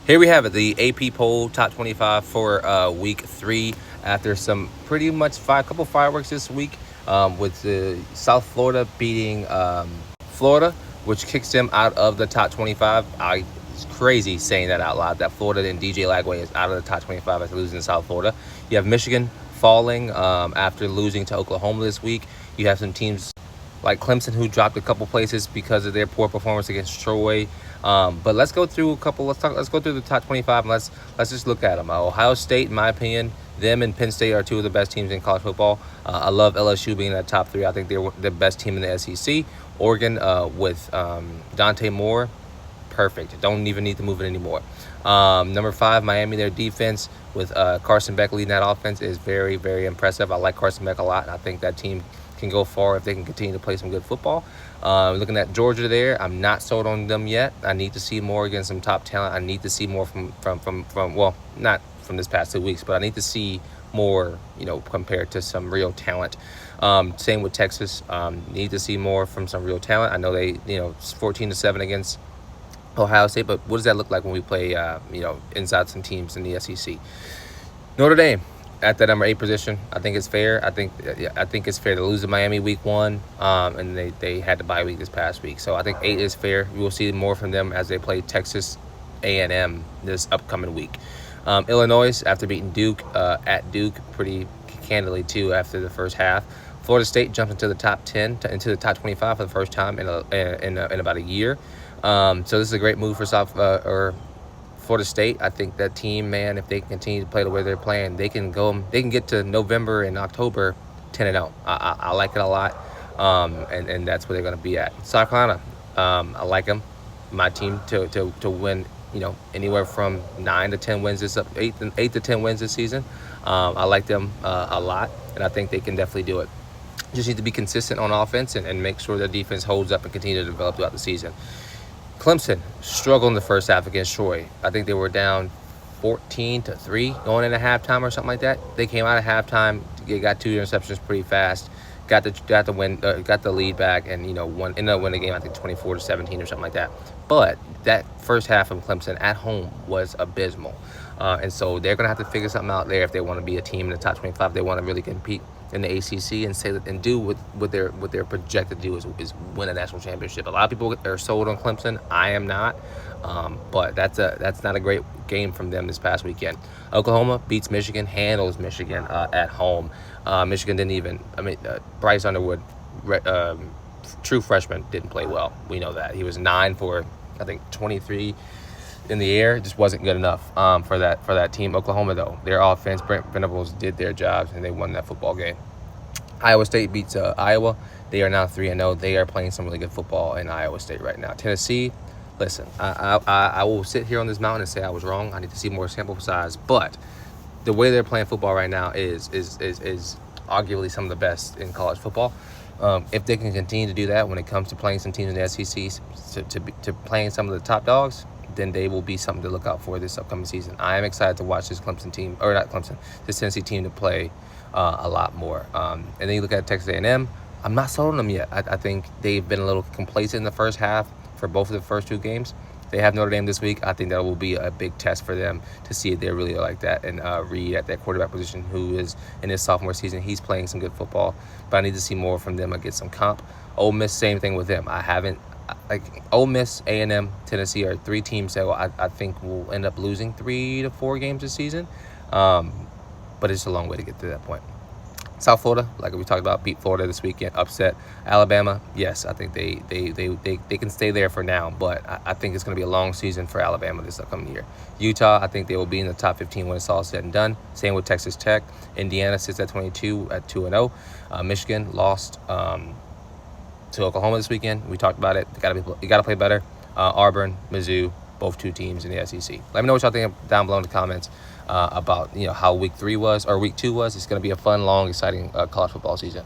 Here we have it, the AP poll top 25 for week 3 after some pretty much couple fireworks this week with South Florida beating Florida, which kicks them out of the top 25. It's crazy saying that out loud, that Florida and DJ Lagway is out of the top 25 after losing to South Florida. You have Michigan falling after losing to Oklahoma this week. You have some teams like Clemson, who dropped a couple places because of their poor performance against Troy. But let's go through a couple. Let's go through the top 25 and let's just look at them. Ohio State, in my opinion, them and Penn State are two of the best teams in college football. I love LSU being in that top 3. I think they're the best team in the SEC. Oregon with Dante Moore, perfect. Don't even need to move it anymore. Number 5, Miami. Their defense with Carson Beck leading that offense is very, very impressive. I like Carson Beck a lot. I think that team can go far if they can continue to play some good football. Looking at Georgia there, I'm not sold on them yet. I need to see more against some top talent. I need to see more from well, not from this past 2 weeks, but I need to see more, compared to some real talent. Same with Texas. Need to see more from some real talent. I know they, 14-7 against Ohio State, but what does that look like when we play, inside some teams in the SEC? Notre Dame at that number 8 position, I think it's fair. I think it's fair to lose to Miami week 1, and they had the bye week this past week. So I think 8 is fair. We will see more from them as they play Texas A&M this upcoming week. Illinois, after beating Duke at Duke pretty candidly too after the first half. Florida State jumped into the top 10, into the top 25 for the first time in about a year. So this is a great move for Florida State. I think that team, man, if they continue to play the way they're playing, they can get to November and October 10-0. I like it a lot, and that's where they're going to be at. South Carolina, I like them. My team to win, anywhere from 9 to 10 wins 8 to 10 wins this season. I like them a lot, and I think they can definitely do it. Just need to be consistent on offense and make sure their defense holds up and continue to develop throughout the season. Clemson struggled in the first half against Troy. I think they were down 14-3 going into halftime or something like that. They came out of halftime, they got 2 interceptions pretty fast, got the lead back, and ended up winning the game. I think 24-17 or something like that. But that first half of Clemson at home was abysmal, and so they're gonna have to figure something out there if they want to be a team in the top 25. They want to really compete in the ACC and do what they're projected to do is win a national championship. A lot of people are sold on Clemson. I am not, but that's not a great game from them this past weekend. Oklahoma beats Michigan, handles Michigan at home. Michigan didn't even. Bryce Underwood, true freshman, didn't play well. We know that. He was 9 for, I think, 23 in the air. Just wasn't good enough for that team. Oklahoma, though, their offense, Brent Venables did their jobs, and they won that football game. Iowa State beats Iowa. They are now 3-0. They are playing some really good football in Iowa State right now. Tennessee, listen, I will sit here on this mountain and say I was wrong. I need to see more sample size, but the way they're playing football right now is arguably some of the best in college football. If they can continue to do that when it comes to playing some teams in the SEC, to playing some of the top dogs, then they will be something to look out for this upcoming season. I am excited to watch this this Tennessee team to play a lot more. And then you look at Texas A&M. I'm not sold on them yet. I think they've been a little complacent in the first half for both of the first 2 games. They have Notre Dame this week. I think that will be a big test for them to see if they're really like that. And Reed at that quarterback position, who is in his sophomore season, he's playing some good football. But I need to see more from them against some comp. Ole Miss, same thing with them. Ole Miss, A&M, Tennessee are 3 teams that I think will end up losing 3 to 4 games this season. But it's a long way to get to that point. South Florida, like we talked about, beat Florida this weekend, upset Alabama. Yes, I think they can stay there for now, but I think it's going to be a long season for Alabama this upcoming year. Utah, I think they will be in the top 15 when it's all said and done. Same with Texas Tech. Indiana sits at 22 at 2-0. Michigan lost to Oklahoma this weekend. We talked about it. You got to play better. Auburn, Mizzou, both 2 teams in the SEC. Let me know what y'all think down below in the comments about how week 2 was. It's going to be a fun, long, exciting college football season.